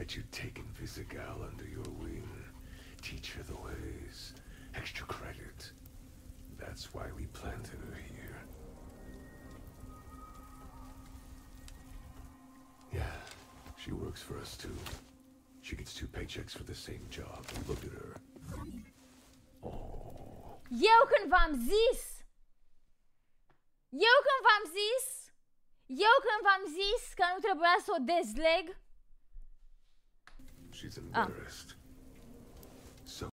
get you taking Visigal under your wing. Teach her the ways. Extra credit. That's why we planted her here. Yeah, she works for us too. She gets 2 paychecks for the same job. Look at her. Oh. Eu când v-am zis că nu trebuia să o dezleg. She's embarrassed.